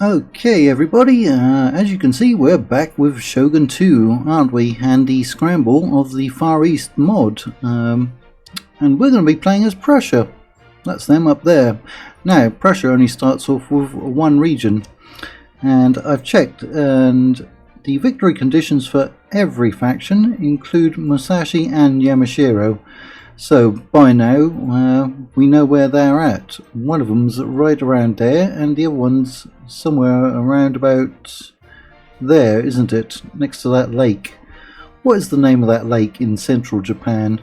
Okay everybody, as you can see we're back with Shogun 2, aren't we? And the Scramble of the Far East mod. And we're going to be playing as Prussia. That's them up there. Now, Prussia only starts off with one region. And I've checked, and the victory conditions for every faction include Musashi and Yamashiro. So, by now, we know where they're at. One of them's right around there, and the other one's somewhere around about there, isn't it? Next to that lake. What is the name of that lake in central Japan?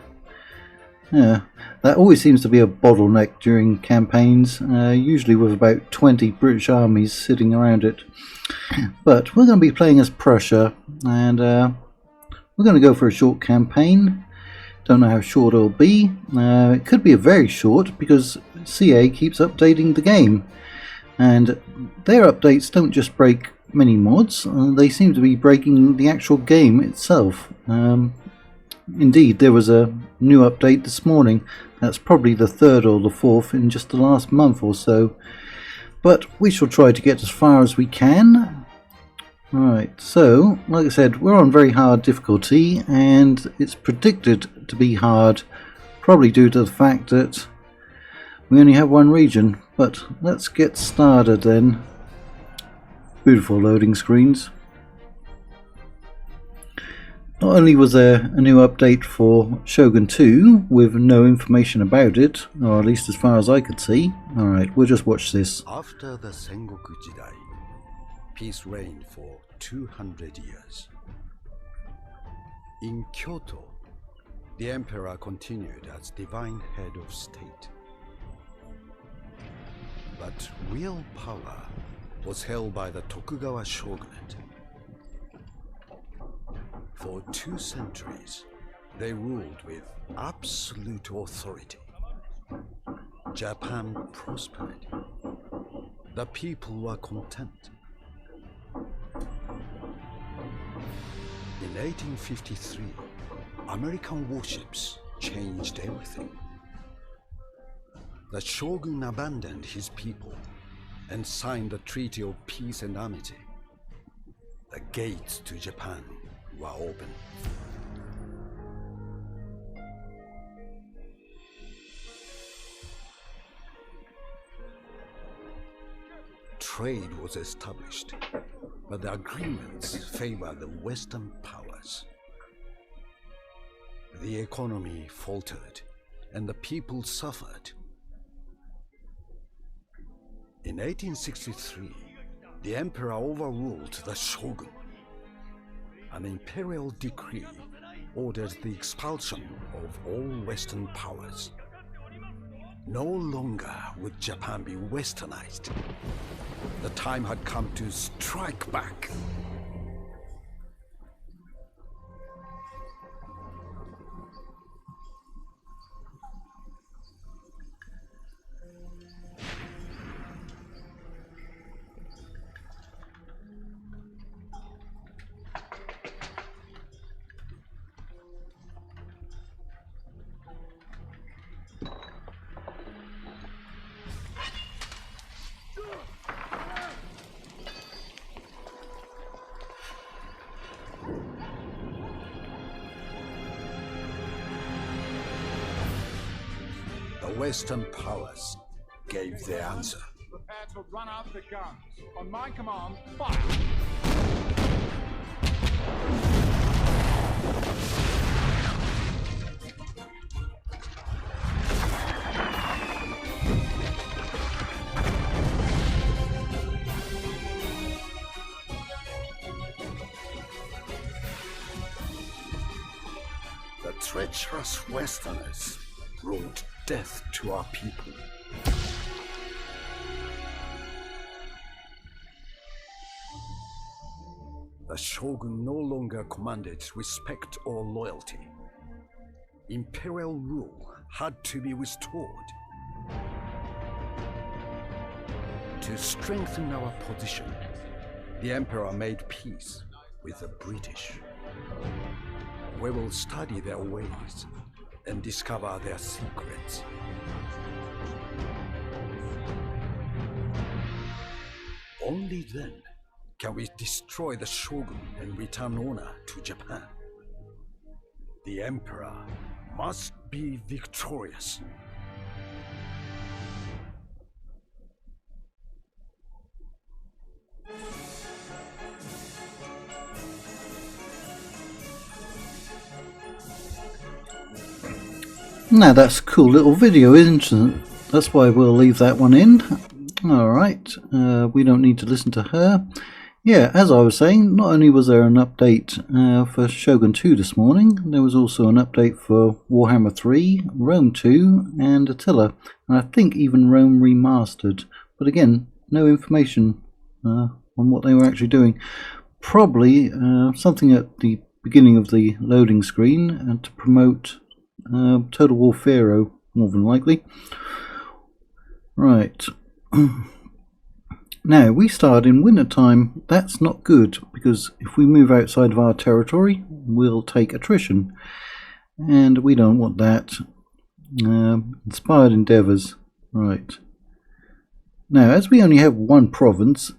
Yeah, that always seems to be a bottleneck during campaigns, usually with about 20 British armies sitting around it. But we're going to be playing as Prussia, and we're going to go for a short campaign. Don't know how short it'll be. It could be very short because CA keeps updating the game, and their updates don't just break mini mods, they seem to be breaking the actual game itself. Indeed, there was a new update this morning. That's probably the third or the fourth in just the last month or so, but we shall try to get as far as we can. Right, so, like I said, we're on very hard difficulty, and it's predicted to be hard, probably due to the fact that we only have one region. But let's get started then. Beautiful loading screens. Not only was there a new update for Shogun 2 with no information about it, or at least as far as I could see. Alright, we'll just watch this. After the Sengoku Jidai, peace reigned for 200 years. In Kyoto, the emperor continued as divine head of state. But real power was held by the Tokugawa shogunate. For 2 centuries, they ruled with absolute authority. Japan prospered. The people were content. In 1853, American warships changed everything. The shogun abandoned his people and signed the Treaty of Peace and Amity. The gates to Japan were open. Trade was established, but the agreements favored the Western powers. The economy faltered, and the people suffered. In 1863, the emperor overruled the shogun. An imperial decree ordered the expulsion of all Western powers. No longer would Japan be westernized. The time had come to strike back. The Western powers gave their answer. Prepare to run out the guns. On my command, fire! The treacherous Westerners brought death to our people. The shogun no longer commanded respect or loyalty. Imperial rule had to be restored. To strengthen our position, the emperor made peace with the British. We will study their ways and discover their secrets. Only then can we destroy the Shogun and return honor to Japan. The Emperor must be victorious. Now that's a cool little video, isn't it? That's why we'll leave that one in. Alright, we don't need to listen to her. Yeah, as I was saying, not only was there an update for Shogun 2 this morning, there was also an update for Warhammer 3, Rome 2 and Attila, and I think even Rome Remastered. But again, no information on what they were actually doing. Probably something at the beginning of the loading screen to promote Total War Pharaoh, more than likely. Right. Now, we start in winter time. That's not good, because if we move outside of our territory, we'll take attrition. And we don't want that. Inspired endeavours. Right. Now, as we only have one province,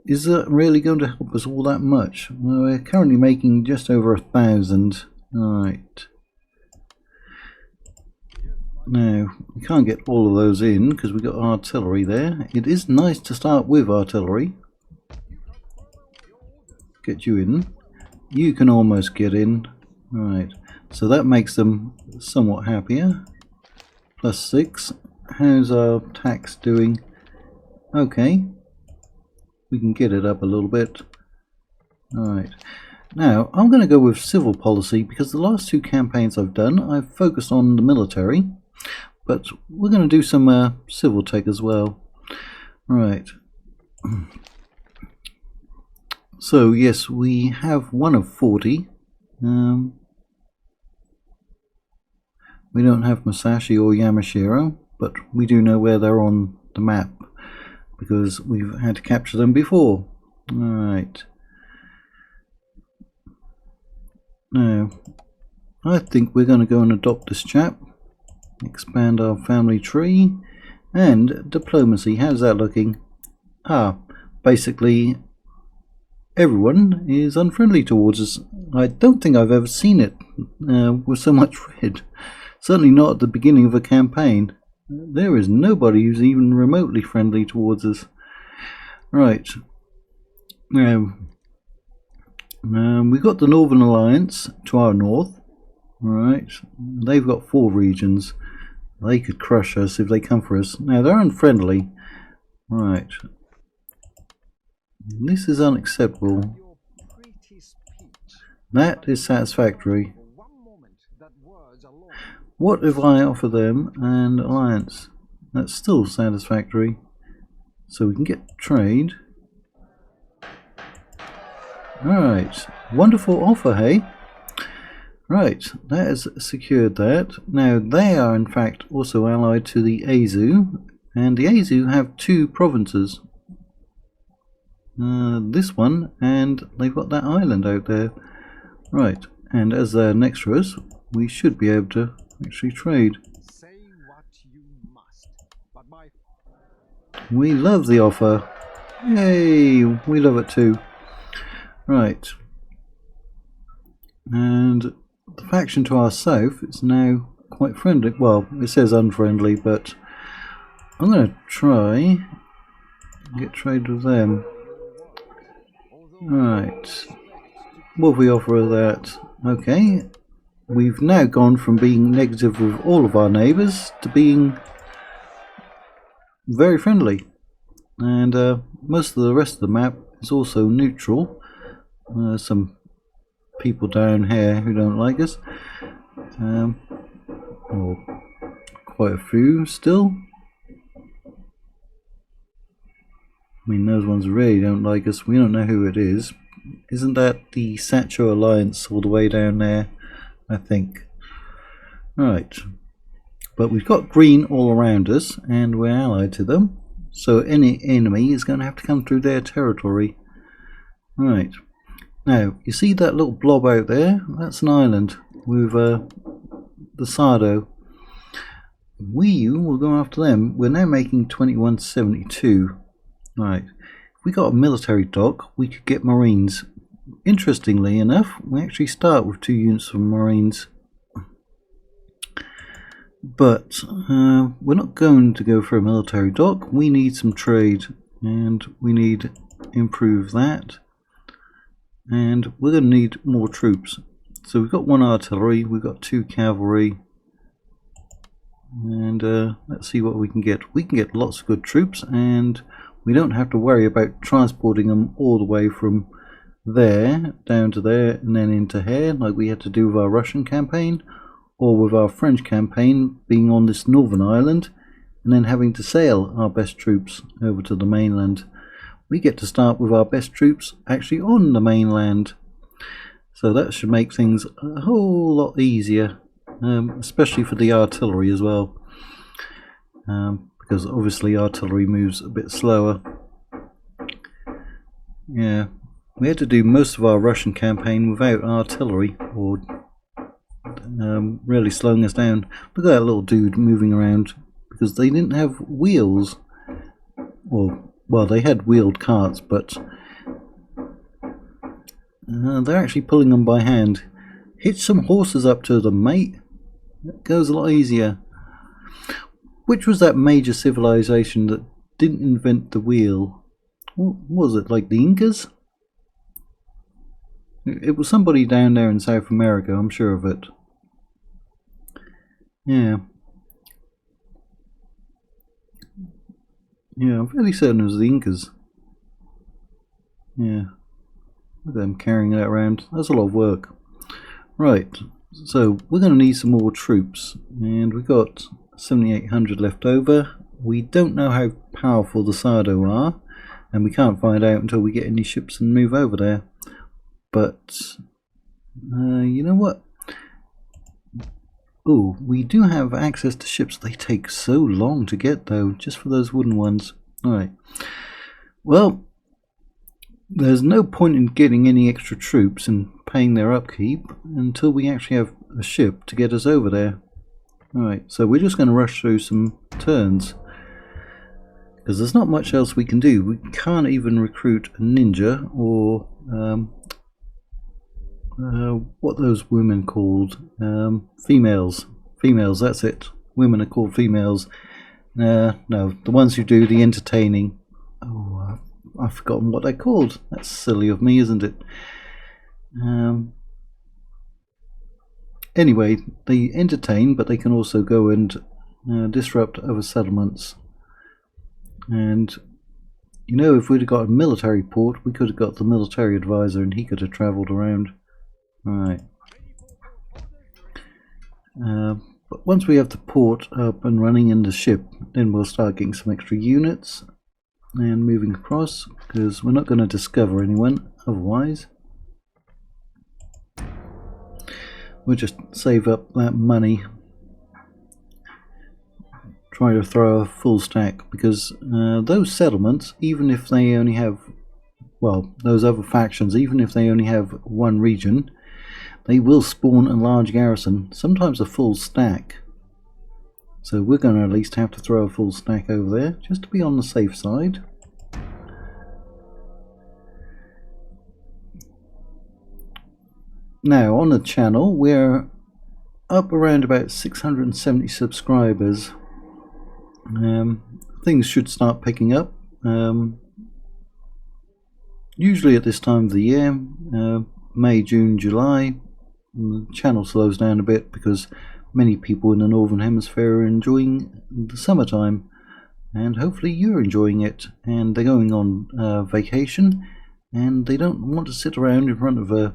is that really going to help us all that much? Well, we're currently making just over 1,000. Right. Now, we can't get all of those in because we've got artillery there. It is nice to start with artillery. Get you in. You can almost get in. Right, so that makes them somewhat happier. +6. How's our tax doing? Okay. We can get it up a little bit. Alright. Now, I'm going to go with civil policy because the last two campaigns I've done, I've focused on the military. But we're going to do some civil tech as well. Right. So, yes, we have one of 40. We don't have Musashi or Yamashiro, but we do know where they're on the map because we've had to capture them before. Alright. Now, I think we're going to go and adopt this chap. Expand our family tree. And diplomacy, how's that looking? Basically everyone is unfriendly towards us. I don't think I've ever seen it with so much red. Certainly not at the beginning of a campaign. There is nobody who's even remotely friendly towards us. Right. Now, we've got the Northern Alliance to our north. Right. They've got 4 regions. They could crush us if they come for us. Now, they're unfriendly. Right. This is unacceptable. That is satisfactory. What if I offer them an alliance? That's still satisfactory. So we can get trade. Alright. Wonderful offer, hey? Right, that has secured that. Now, they are in fact also allied to the Azu, and the Azu have 2 provinces. This one, and they've got that island out there. Right, and as they're next to us, we should be able to actually trade. We love the offer. Yay, we love it too. Right. And the faction to our south is now quite friendly. Well, it says unfriendly, but I'm going to try and get trade with them. Right. What if we offer that? Okay. We've now gone from being negative with all of our neighbours to being very friendly. And most of the rest of the map is also neutral. Some people down here who don't like us. Or quite a few still. I mean, those ones really don't like us. We don't know who it is. Isn't that the Sacho Alliance all the way down there? I think. Right. But we've got green all around us, and we're allied to them. So any enemy is going to have to come through their territory. Right. Now, you see that little blob out there? That's an island with the Sado. We will go after them. We're now making 2172. Right. If we got a military dock, we could get Marines. Interestingly enough, we actually start with 2 units of Marines. But we're not going to go for a military dock. We need some trade, and we need to improve that. And we're going to need more troops. So we've got 1 artillery, we've got 2 cavalry, and let's see what we can get. We can get lots of good troops, and we don't have to worry about transporting them all the way from there down to there and then into here like we had to do with our Russian campaign, or with our French campaign being on this northern island and then having to sail our best troops over to the mainland. We get to start with our best troops actually on the mainland, so that should make things a whole lot easier, especially for the artillery as well, because obviously artillery moves a bit slower. Yeah, we had to do most of our Russian campaign without artillery, or really slowing us down. Look at that little dude moving around, because they didn't have wheels. Well, they had wheeled carts, but they're actually pulling them by hand. Hitch some horses up to them, mate. That goes a lot easier. Which was that major civilization that didn't invent the wheel? What was it, like the Incas? It was somebody down there in South America, I'm sure of it. Yeah. Yeah, I'm fairly certain it was the Incas. Yeah. Look at them carrying that around. That's a lot of work. Right, so we're going to need some more troops. And we've got 7,800 left over. We don't know how powerful the Sado are, and we can't find out until we get any ships and move over there. But, you know what? Oh, we do have access to ships. They take so long to get, though, just for those wooden ones. Alright. Well, there's no point in getting any extra troops and paying their upkeep until we actually have a ship to get us over there. Alright, so we're just going to rush through some turns, because there's not much else we can do. We can't even recruit a ninja, or what those women called, females, that's it. Women are called females. No, the ones who do the entertaining. Oh, I've forgotten what they're called. That's silly of me, isn't it? Anyway, they entertain, but they can also go and disrupt other settlements. And you know, if we'd have got a military port, we could have got the military advisor, and he could have travelled around. Right. But once we have the port up and running in the ship, then we'll start getting some extra units and moving across, because we're not going to discover anyone otherwise. We'll just save up that money, try to throw a full stack, because those settlements, even if they only have, well, those other factions, even if they only have one region, they will spawn a large garrison, sometimes a full stack. So we're going to at least have to throw a full stack over there, just to be on the safe side. Now, on the channel, we're up around about 670 subscribers. Things should start picking up. Usually at this time of the year, May, June, July, the channel slows down a bit because many people in the Northern Hemisphere are enjoying the summertime, and hopefully you're enjoying it, and they're going on vacation, and they don't want to sit around in front of a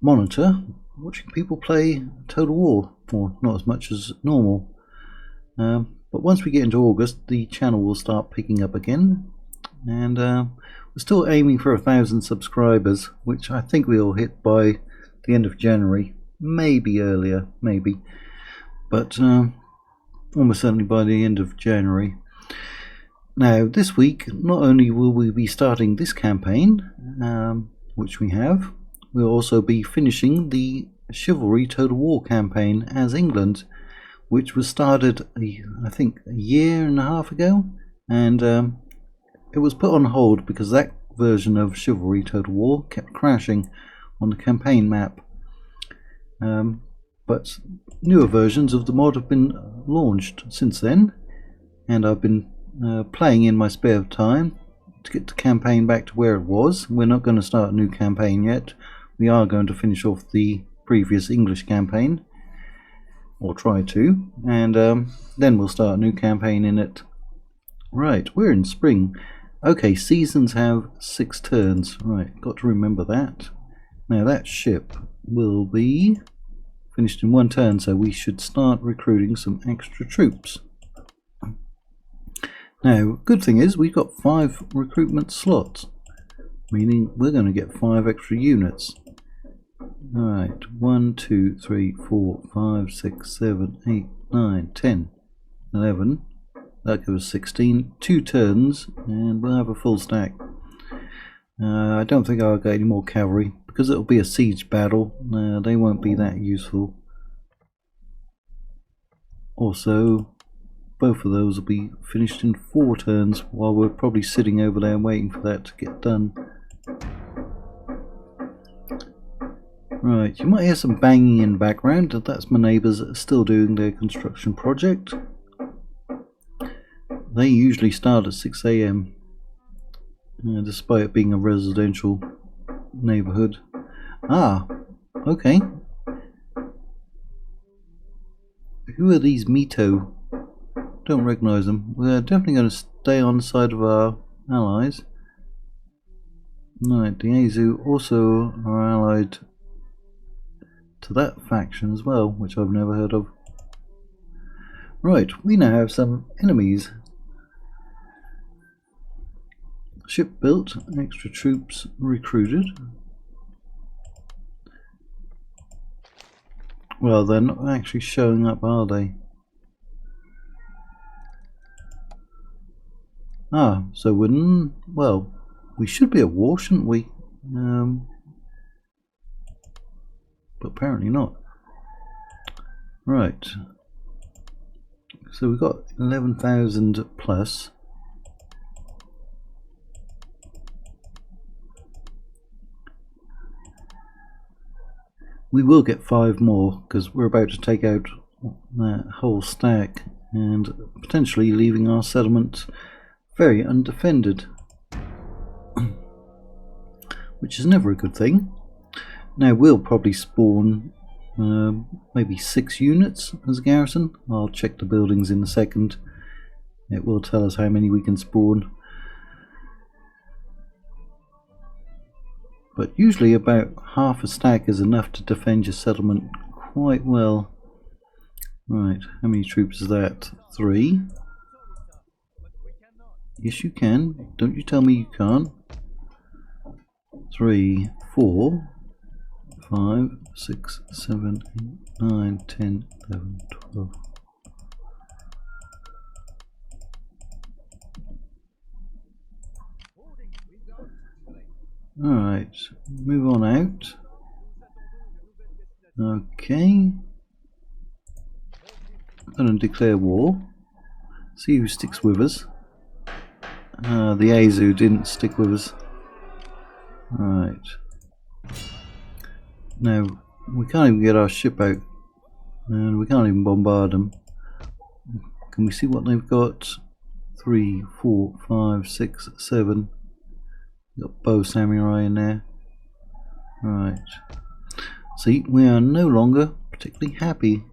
monitor watching people play Total War, or not as much as normal. But once we get into August, the channel will start picking up again, and we're still aiming for 1,000 subscribers, which I think we'll hit by the end of January, maybe earlier, maybe, but almost certainly by the end of January. Now, this week, not only will we be starting this campaign, which we have, we'll also be finishing the Chivalry Total War campaign as England, which was started, I think, a year and a half ago, and it was put on hold because that version of Chivalry Total War kept crashing on the campaign map. But newer versions of the mod have been launched since then, and I've been playing in my spare time to get the campaign back to where it was. We're not going to start a new campaign yet. We are going to finish off the previous English campaign, or try to, and then we'll start a new campaign in it. Right, we're in spring. Okay, seasons have 6 turns. Right, got to remember that. Now that ship will be finished in 1 turn, so we should start recruiting some extra troops. Now, good thing is we've got 5 recruitment slots, meaning we're going to get 5 extra units. Alright, 1, 2, 3, 4, 5, 6, 7, 8, 9, 10, 11. That gives us 16. 2 turns, and we'll have a full stack. I don't think I'll get any more cavalry, because it'll be a siege battle. They won't be that useful. Also, both of those will be finished in 4 turns, while we're probably sitting over there waiting for that to get done. Right, you might hear some banging in the background. That's my neighbours that are still doing their construction project. They usually start at 6 AM, despite it being a residential neighbourhood. Ah, okay. Who are these Mito? Don't recognise them. We're definitely going to stay on the side of our allies. Right, the Azu also are allied to that faction as well, which I've never heard of. Right, we now have some enemies. Ship built, extra troops recruited. Well, they're not actually showing up, are they? Ah, so we're well, we should be at war, shouldn't we? But apparently not. Right. So we've got 11,000 plus. We will get 5 more because we're about to take out that whole stack and potentially leaving our settlement very undefended, which is never a good thing. Now we'll probably spawn maybe 6 units as a garrison. I'll check the buildings in a second. It will tell us how many we can spawn. But usually about half a stack is enough to defend your settlement quite well. Right, how many troops is that? 3. Yes you can. Don't you tell me you can't. 3, 4, 5, 6, 7, 8, 9, 10, 11, 12. Alright, move on out. Okay. I'm going to declare war. See who sticks with us. The Azu didn't stick with us. Right. Now, we can't even get our ship out. And we can't even bombard them. Can we see what they've got? 3, 4, 5, 6, 7. Got bow samurai in there. Right. See, we are no longer particularly happy.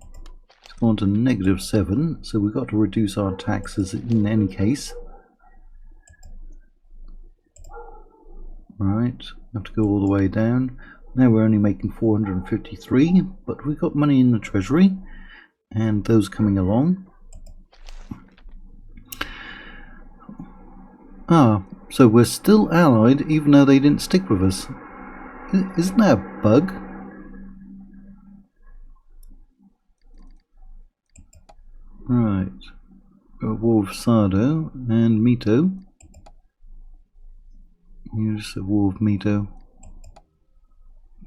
It's gone to -7, so we've got to reduce our taxes in any case. Right, have to go all the way down. Now we're only making 453, but we've got money in the treasury, and those coming along. Ah, so we're still allied even though they didn't stick with us. Isn't that a bug? Right. A war with Sado and Mito. Here's a war with Mito.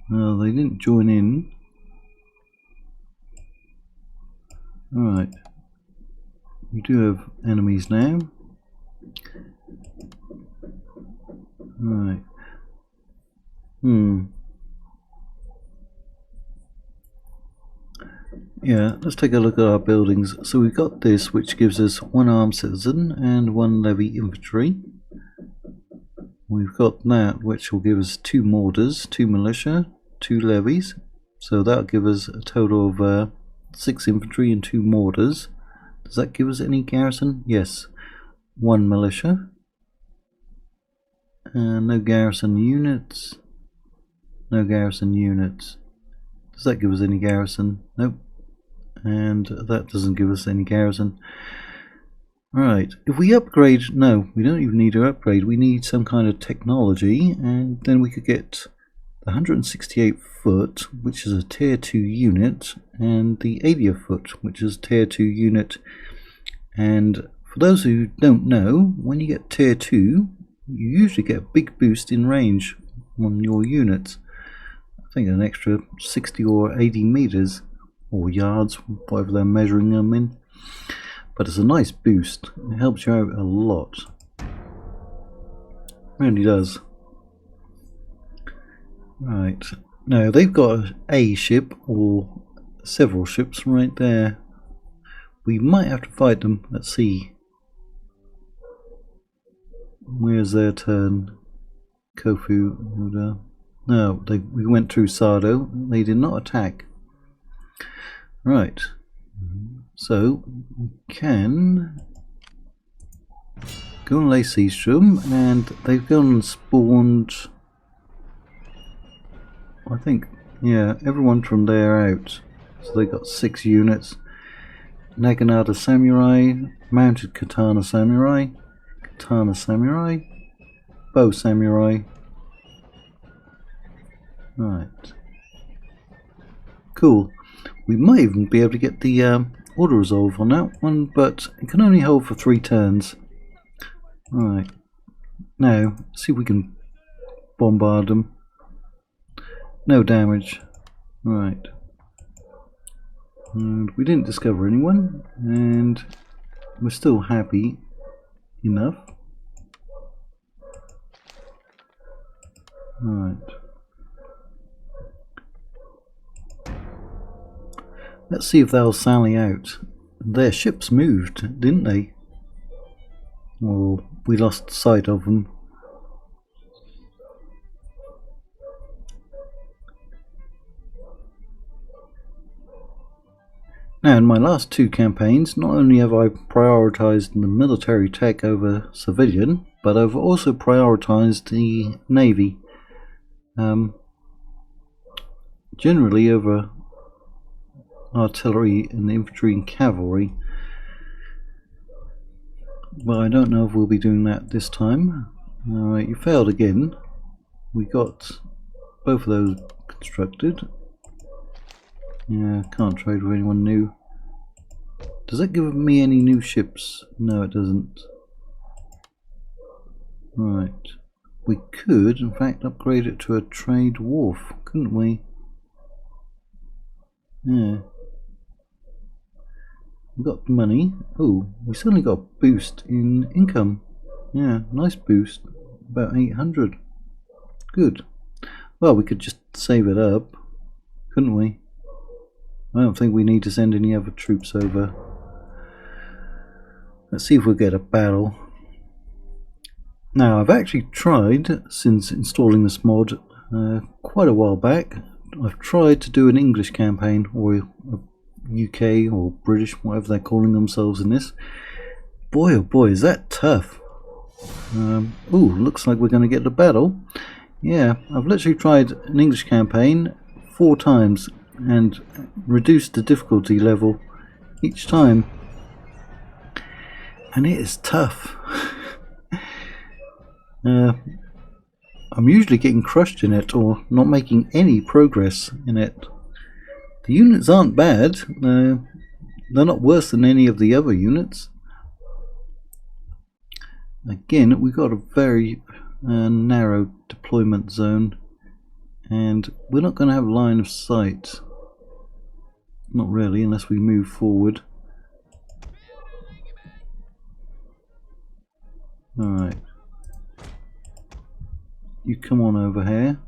No, they didn't join in. Alright. We do have enemies now. Right. Yeah, let's take a look at our buildings. So we've got this, which gives us 1 armed citizen and 1 levy infantry. We've got that, which will give us 2 mortars, 2 militia, 2 levies. So that'll give us a total of 6 infantry and 2 mortars. Does that give us any garrison? Yes. 1 militia. No garrison units. No garrison units. Does that give us any garrison? Nope. And that doesn't give us any garrison. Right, if we upgrade, no, we don't even need to upgrade, we need some kind of technology, and then we could get the 168 foot, which is a tier 2 unit, and the 80 foot, which is a tier 2 unit. And for those who don't know, when you get tier 2, you usually get a big boost in range on your units. I think an extra 60 or 80 meters. Or yards, whatever they're measuring them in. But it's a nice boost. It helps you out a lot. It really does. Right. Now they've got a ship or several ships right there. We might have to fight them at sea. Where's their turn? Kofu. No, we went through Sado. They did not attack. Right, so we can go and lay siege to them, and they've gone and spawned, I think, yeah, everyone from there out. So they got 6 units. Naginata Samurai, Mounted Katana Samurai, Katana Samurai, Bow Samurai. Right. Cool. We might even be able to get the auto resolve on that one, but it can only hold for 3 turns. Right. Now, see if we can bombard them. No damage. Right. And we didn't discover anyone, and we're still happy enough. Right. Let's see if they'll sally out. Their ships moved, didn't they? Or we lost sight of them. Now, in my last 2 campaigns, not only have I prioritized the military tech over civilian, but I've also prioritized the navy. Generally over artillery and infantry and cavalry. Well, I don't know if we'll be doing that this time. Alright, you failed again. We got both of those constructed. Yeah, can't trade with anyone new. Does that give me any new ships? No, it doesn't. Right. We could, in fact, upgrade it to a trade wharf, couldn't we? Yeah. We got money. Oh, we suddenly got a boost in income. Yeah, nice boost. About 800. Good. Well, we could just save it up, couldn't we? I don't think we need to send any other troops over. Let's see if we'll get a battle. Now, I've actually tried, since installing this mod quite a while back, I've tried to do an English campaign, or a UK or British, whatever they're calling themselves in this. Boy oh boy, is that tough. Ooh, looks like we're going to get a battle. Yeah, I've literally tried an English campaign 4 times and reduced the difficulty level each time. And it is tough. I'm usually getting crushed in it or not making any progress in it. The units aren't bad. They're not worse than any of the other units. Again, we've got a very narrow deployment zone, and we're not going to have line of sight. Not really, unless we move forward. Alright. You come on over here.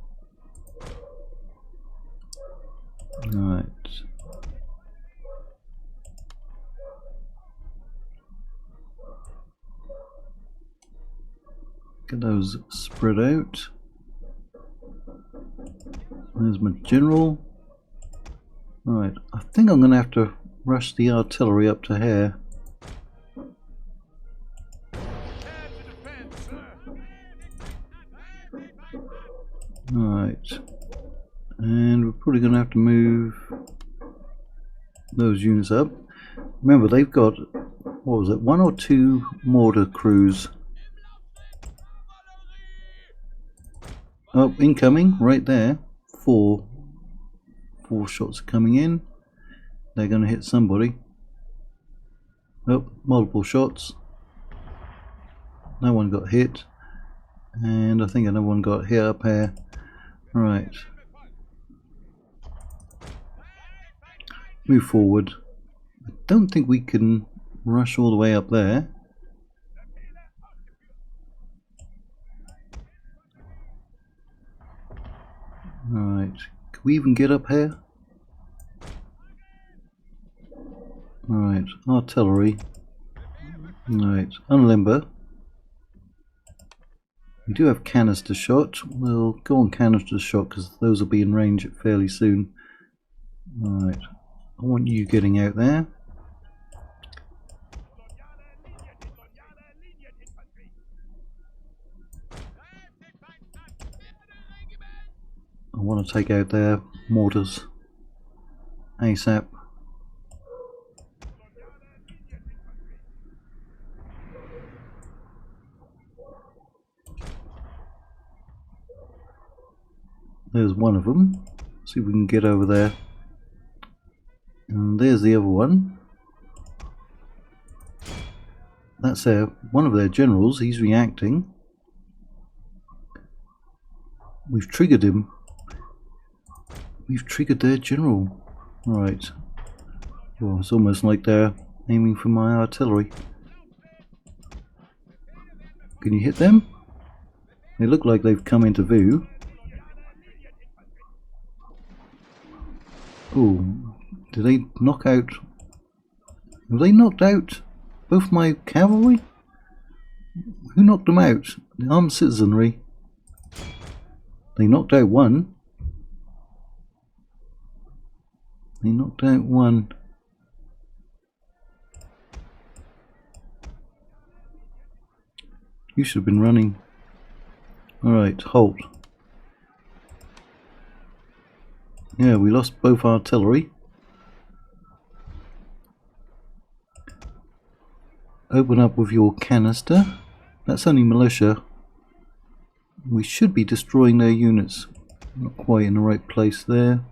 Right. Get those spread out. There's my general. Right, I think I'm going to have to rush the artillery up to here. Right, and we're probably going to have to move those units up. Remember, they've got, what was it, 1 or 2 mortar crews. Oh, incoming, right there. 4 shots are coming in. They're going to hit somebody. Oh, multiple shots. No one got hit. And I think another one got hit up here. Right. Move forward. I don't think we can rush all the way up there. Right. Can we even get up here? Right. Artillery. Right. Unlimber. We do have canister shot. We'll go on canister shot because those will be in range fairly soon. Right. I want you getting out there. I want to take out their mortars ASAP. There's one of them. See if we can get over there. And there's the other one. That's one of their generals. He's reacting. We've triggered him. We've triggered their general. Right. Well, it's almost like they're aiming for my artillery. Can you hit them? They look like they've come into view. Oh, did they knock out? Have they knocked out both my cavalry? Who knocked them out? The armed citizenry. They knocked out one. They knocked out one. You should have been running. Alright, halt. Yeah, we lost both artillery. Open up with your canister. That's only militia. We should be destroying their units. Not quite in the right place there.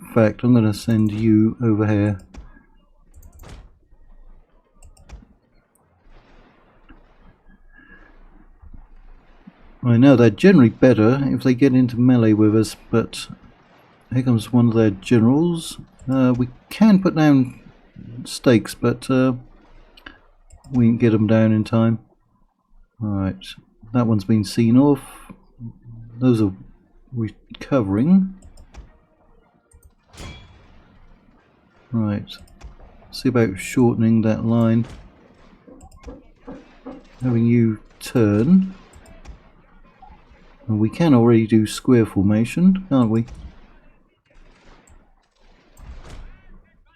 In fact, I'm going to send you over here. I know they're generally better if they get into melee with us, but here comes one of their generals. We can put down stakes, but we can get them down in time. Alright, that one's been seen off. Those are recovering. Right, see about shortening that line. Having you turn. And we can already do square formation, can't we?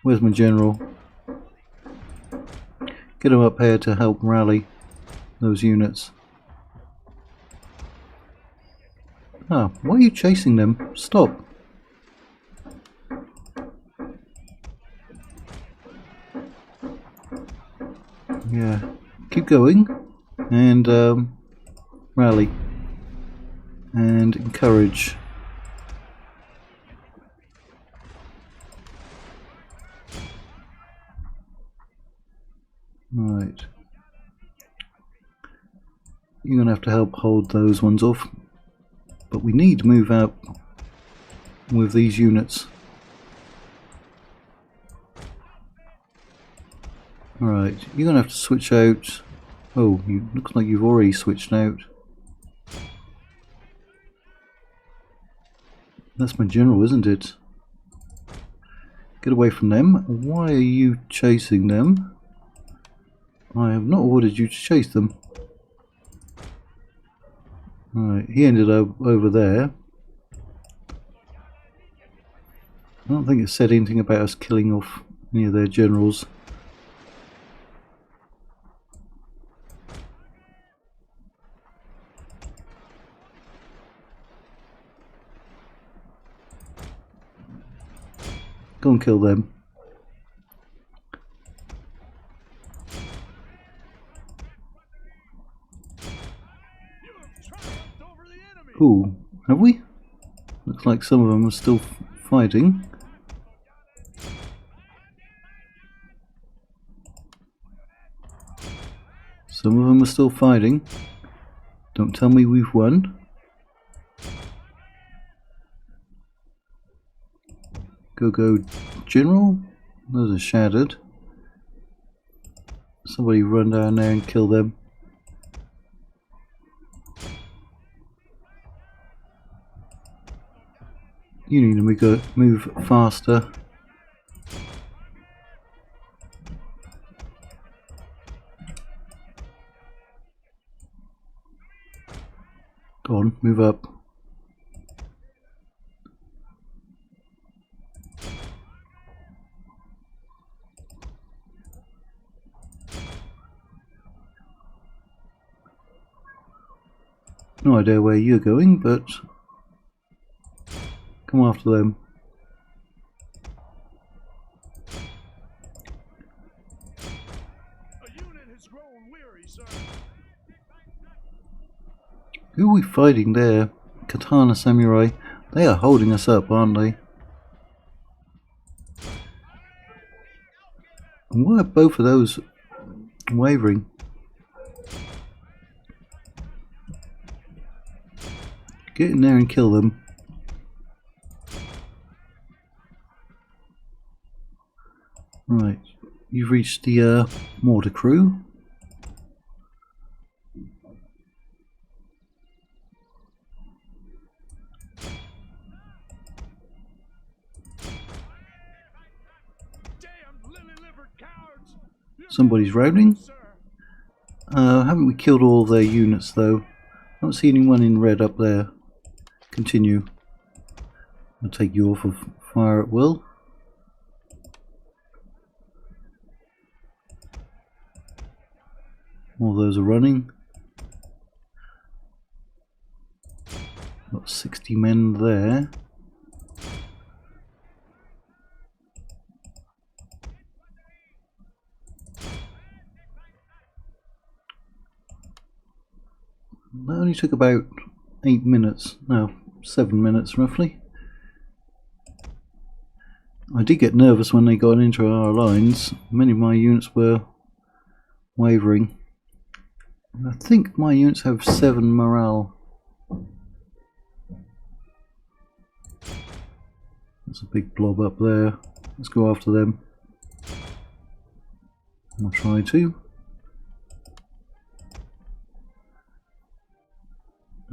Where's my general? Get him up here to help rally those units. Ah, why are you chasing them? Stop. Yeah, keep going and rally and encourage. Right. You're going to have to help hold those ones off. But we need to move out with these units. Alright, you're going to have to switch out. Oh, looks like you've already switched out. That's my general, isn't it? Get away from them. Why are you chasing them? I have not ordered you to chase them. Alright, he ended up over there. I don't think it said anything about us killing off any of their generals. Go and kill them. Ooh, have we? Looks like some of them are still fighting. Some of them are still fighting. Don't tell me we've won. Go, General. Those are shattered. Somebody run down there and kill them. You need to move faster. Go on, move up. No idea where you're going, but come after them. A unit has grown weary, sir. Who are we fighting there? Katana Samurai. They are holding us up, aren't they? And why are both of those wavering? Get in there and kill them. Right, you've reached the mortar crew. Somebody's routing. Haven't we killed all of their units though? I don't see anyone in red up there. Continue. I'll take you off of fire at will. All those are running. Got 60 men there. That only took about 8 minutes, no, 7 minutes roughly. I did get nervous when they got into our lines. Many of my units were wavering. I think my units have 7 morale. There's a big blob up there. Let's go after them. I'll try to.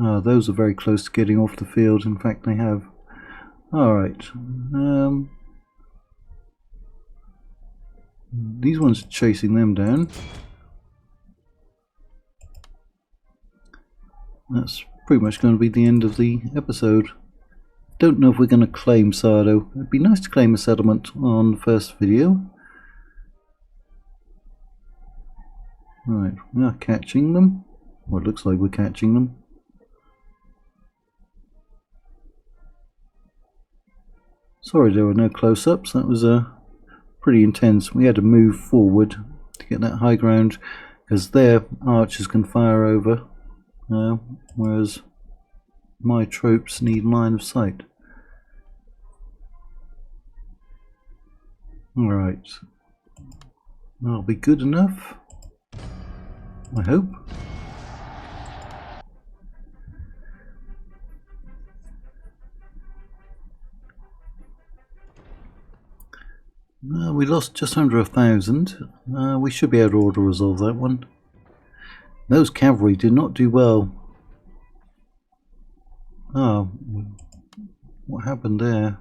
Ah, those are very close to getting off the field. In fact, they have. Alright. These ones are chasing them down. That's pretty much going to be the end of the episode. Don't know if we're going to claim Sado. It'd be nice to claim a settlement on the first video. Right, we are catching them. Well, it looks like we're catching them. Sorry there were no close-ups, that was pretty intense. We had to move forward to get that high ground because their archers can fire over, whereas my troops need line of sight. Alright, that'll be good enough, I hope. We lost just under 1,000. We should be able to auto-resolve that one. Those cavalry did not do well. Oh, what what happened there.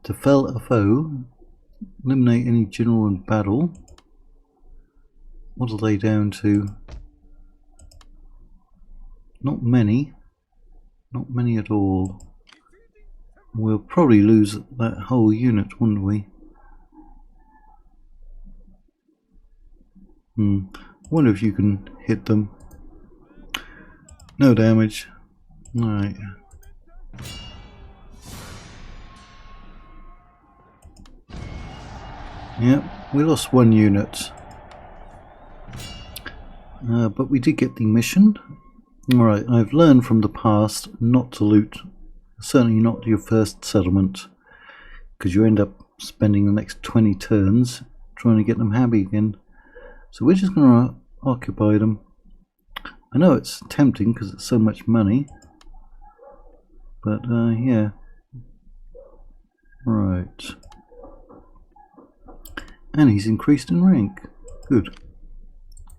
To fell a foe, eliminate any general in battle. What are they down to? Not many. Not many at all. We'll probably lose that whole unit, wouldn't we? Wonder if you can hit them. No damage. Alright. Yep, we lost one unit. But we did get the mission. Alright, I've learned from the past not to loot. Certainly not your first settlement. Because you end up spending the next 20 turns trying to get them happy again. So we're just going to occupy them. I know it's tempting because it's so much money. But yeah. Right. And he's increased in rank. Good.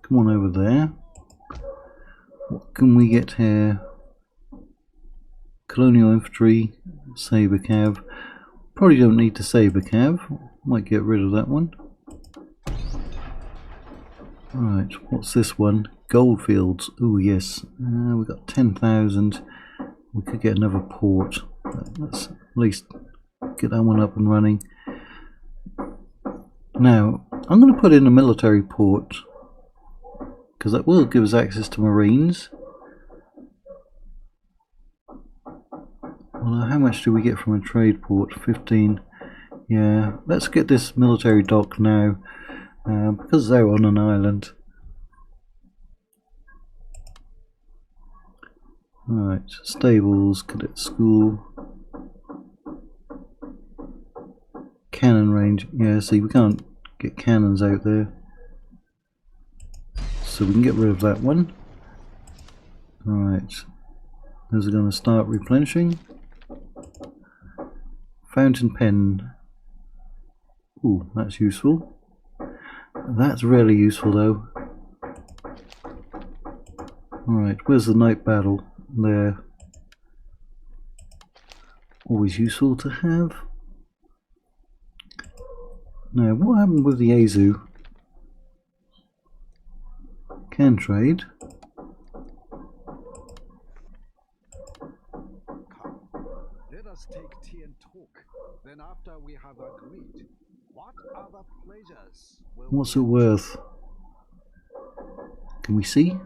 Come on over there. What can we get here? Colonial Infantry, Saber Cav. Probably don't need to Saber Cav. Might get rid of that one. Right, what's this one? Goldfields. Oh yes, we've got 10,000. We could get another port. Let's at least get that one up and running. Now, I'm going to put in a military port because that will give us access to marines. Well, how much do we get from a trade port? 15. Yeah, let's get this military dock now. Because they're on an island. Right, stables, cadet school, cannon range. Yeah, see, we can't get cannons out there, so we can get rid of that one. Right, those are going to start replenishing. Fountain pen. Ooh, that's useful. That's really useful though. Alright, where's the night battle? There. Always useful to have. Now, what happened with the Azu? Can trade. Let us take tea and talk. Then after we have agreed, what other pleasures will What's it worth? Can we see?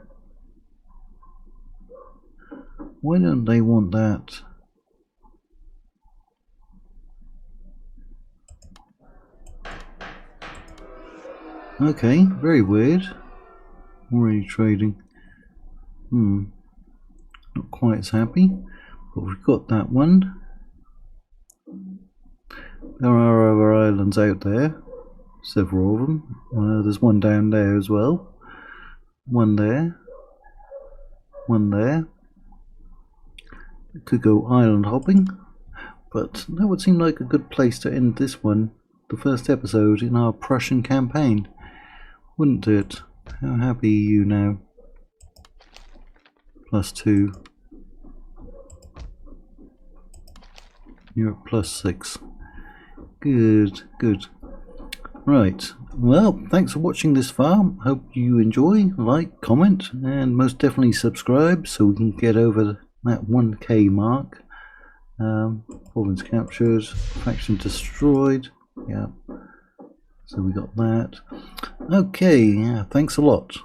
Why don't they want that? Okay, very weird. Already trading. Not quite as happy. But we've got that one. There are other islands out there. Several of them. There's one down there as well. One there. One there. Could go island hopping. But that would seem like a good place to end this one. The first episode in our Prussian campaign. Wouldn't it? How happy are you now? +2. You're at +6. Good, good. Right, well, thanks for watching this far. Hope you enjoy, like, comment, and most definitely subscribe so we can get over that 1k mark. Province captured, faction destroyed. Yeah, so we got that. Okay, yeah, thanks a lot.